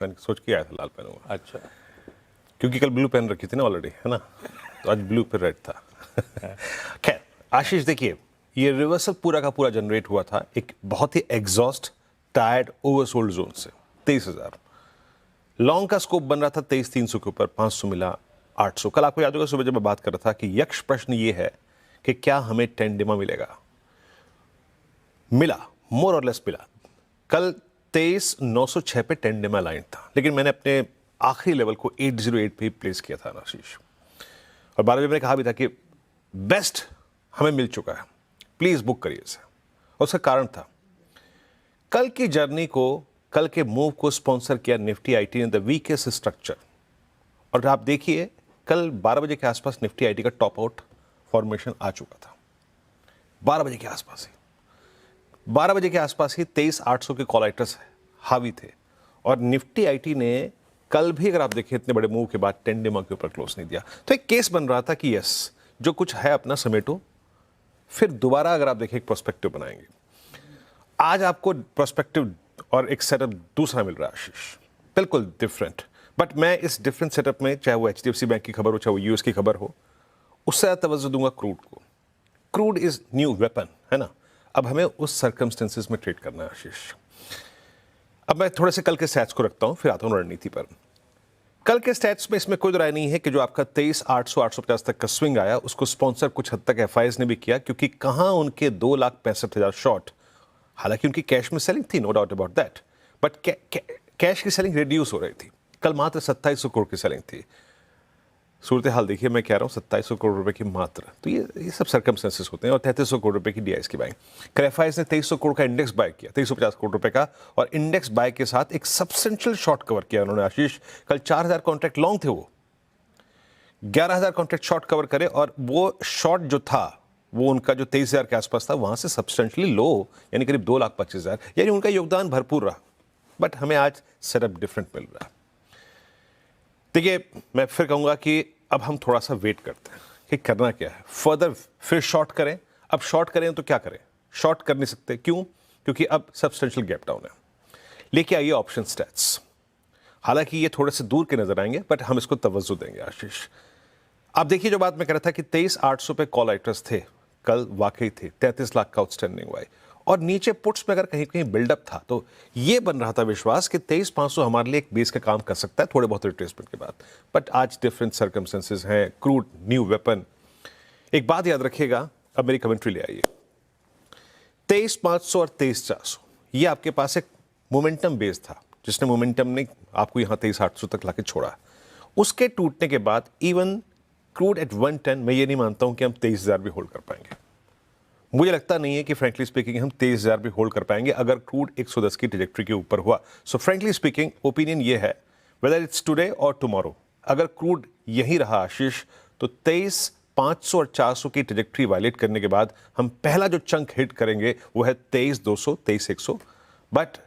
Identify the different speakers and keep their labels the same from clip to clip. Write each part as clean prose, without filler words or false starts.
Speaker 1: मैंने सोच के आया था लाल पहनूंगा।
Speaker 2: अच्छा,
Speaker 1: क्योंकि कल ब्लू पहन रखी थी ना ऑलरेडी, है ना, तो आज ब्लू पे रेड था। खैर आशीष, देखिए ये रिवर्सल पूरा का पूरा जनरेट हुआ था एक बहुत ही एग्जॉस्ट टायर्ड ओवरसोल्ड जोन से। 23,000 लॉन्ग का स्कोप बन रहा था 23,300 के ऊपर, 500 मिला 800। कल आपको याद होगा सुबह जब मैं बात कर रहा था कि यक्ष प्रश्न ये है कि क्या हमें टेंडिमा मिलेगा। मिला, मोर और लेस मिला। कल 23,906 पे टेंडिमा लाइन था, लेकिन मैंने अपने आखिरी लेवल को 808 पे ही प्लेस किया था आशीष, और 12 बजे मैंने कहा भी था कि बेस्ट हमें मिल चुका है, प्लीज बुक करिए इसे। और उसका कारण था कल की जर्नी को, कल के मूव को स्पॉन्सर किया निफ्टी आईटी ने, द वीकेस्ट स्ट्रक्चर। और आप देखिए कल 12 बजे के आसपास निफ्टी आईटी का टॉप आउट फॉर्मेशन आ चुका था। 12 बजे के आसपास ही 12 बजे के आसपास ही 23,800 के कॉल राइटर्स हावी थे, और निफ्टी आईटी ने कल भी अगर आप देखें इतने बड़े मूव के बाद टेंडिमा के ऊपर क्लोज नहीं दिया। तो एक केस बन रहा था कि यस, जो कुछ है अपना समेटो, फिर दोबारा अगर आप देखें एक प्रोस्पेक्टिव बनाएंगे। आज आपको प्रोस्पेक्टिव और एक सेटअप दूसरा मिल रहा है आशीष, बिल्कुल डिफरेंट। बट मैं इस डिफरेंट सेटअप में, चाहे वो एचडीएफसी बैंक की खबर हो, चाहे वो यूएस की खबर हो, उससे ज़्यादा तवज्जो दूंगा क्रूड को। क्रूड इज न्यू वेपन, है ना। अब हमें उस सर्कमस्टेंसेस में ट्रेड करना है आशीष। अब मैं थोड़े से कल के स्टैट्स को रखता हूं, फिर आता हूं रणनीति पर। कल के स्टैट्स में इसमें कोई राय नहीं है कि जो आपका 23,800 850 तक का स्विंग आया, उसको स्पॉन्सर कुछ हद तक एफआईएस ने भी किया, क्योंकि कहां उनके 2,65,000 शॉर्ट, हालांकि उनकी कैश में सेलिंग थी, no doubt about that, but cash की सेलिंग रिड्यूस हो रही थी। कल मात्र 2700 करोड़ की सेलिंग थी। सूरत हाल देखिए, मैं कह रहा हूँ 2700 करोड़ रुपए की मात्र, तो ये सब सर्कमस्टेंसेस होते हैं। और 3300 करोड़ रुपए की डीआईएस की बाइंग। कल एफआईएस ने 2300 करोड़ का इंडेक्स बाय किया, 2350 करोड़ रुपए का, और इंडेक्स बाय के साथ एक सब्सटेंशियल शॉर्ट कवर किया उन्होंने आशीष। कल 4,000 कॉन्ट्रैक्ट लॉन्ग थे, वो 11,000 कॉन्ट्रैक्ट शॉर्ट कवर करे, और वो शॉर्ट जो था वो उनका जो 23,000 के आसपास था, वहां से सब्सटेंशियली लो, यानी करीब 2,25,000, यानी उनका योगदान भरपूर रहा। बट हमें आज सेटअप डिफरेंट मिल रहा है। देखिए मैं फिर कहूंगा कि अब हम थोड़ा सा वेट करते हैं कि करना क्या है फर्दर। फिर शॉर्ट करें, अब शॉर्ट करें तो क्या करें, शॉर्ट कर नहीं सकते। क्यों? क्योंकि अब सब्सटेंशियल गैप डाउन है। लेके आइए ऑप्शन स्टैट्स, हालांकि ये थोड़े से दूर के नजर आएंगे, बट हम इसको तवज्जो देंगे आशीष। आप देखिए, जो बात मैं कह रहा था कि 23,800 पे कॉल राइटर्स थे कल, वाकई थे 33 लाख का आउटस्टैंडिंग हुआ, और नीचे पुट्स में अगर कहीं कहीं बिल्डअप था, तो ये बन रहा था विश्वास कि 23,500 हमारे लिए एक बेस का काम कर सकता है थोड़े बहुत रिट्रेसमेंट के बाद। बट आज डिफरेंट सर्कमस्टेंसेस हैं, क्रूड न्यू वेपन। एक बात याद रखिएगा, अब मेरी कमेंट्री ले आइए। 23,500 और 23,400 ये आपके पास एक मोमेंटम बेस था, जिसने मोमेंटम ने आपको यहां 23,800 तक लाके छोड़ा। उसके टूटने के बाद इवन क्रूड एट 110, मैं ये नहीं मानता हूं कि हम 23,000 भी होल्ड कर पाएंगे। मुझे लगता नहीं है कि फ्रैंकली स्पीकिंग हम 23,000 भी होल्ड कर पाएंगे अगर क्रूड 110 की ट्रैजेक्टरी के ऊपर हुआ। सो फ्रैंकली स्पीकिंग ओपिनियन ये है, वेदर इट्स टुडे और टुमारो, अगर क्रूड यही रहा आशीष, तो 23,500 और 400 की ट्रैजेक्टरी वायलेट करने के बाद हम पहला जो चंक हिट करेंगे वो है 23,200 23,100। But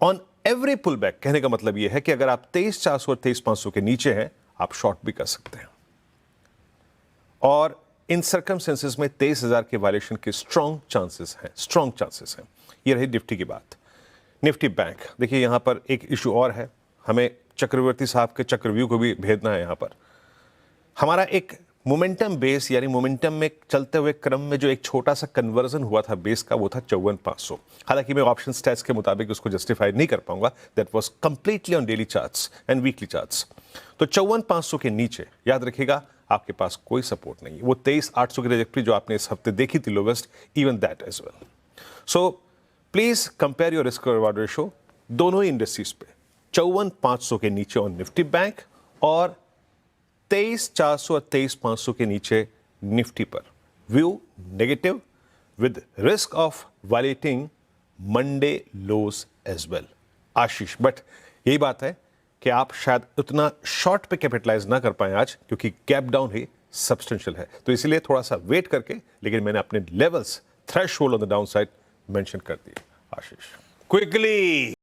Speaker 1: on every pull back, कहने का मतलब यह है कि अगर आप 23,400 और 23,500 के नीचे हैं, आप शॉर्ट भी कर सकते हैं। और इन सर्कमस्टेंसेस में 23,000 के वायलेशन के स्ट्रॉन्ग चांसेस हैं। ये रही निफ्टी की बात। निफ्टी बैंक, देखिए यहां पर एक इशू और है, हमें चक्रवर्ती साहब के चक्रव्यूह को भी भेदना है। यहां पर हमारा एक मोमेंटम बेस, यानी मोमेंटम में चलते हुए क्रम में जो एक छोटा सा कन्वर्जन हुआ था बेस का, वो था 54,500। हालांकि मैं ऑप्शन स्टैट्स के मुताबिक उसको जस्टिफाई नहीं कर पाऊंगा, that was completely on daily charts and weekly charts. तो 54,500 के नीचे याद रखिएगा आपके पास कोई सपोर्ट नहीं है। वो 23,800 की ट्रैजेक्टरी जो आपने इस हफ्ते देखी थी lowest, even that as well. So please compare your risk reward ratio दोनों ही इंडस्ट्रीज पे, 54,500 के नीचे ऑन निफ्टी बैंक, और 23,400 और 23,500 के नीचे निफ्टी पर। View negative with risk of violating Monday lows as well Ashish. But यही बात है कि आप शायद उतना शॉर्ट पे कैपिटलाइज ना कर पाए आज, क्योंकि गैप डाउन ही सब्सटेंशियल है। तो इसीलिए थोड़ा सा वेट करके, लेकिन मैंने अपने levels threshold on the down side mention कर दिए आशीष। क्विकली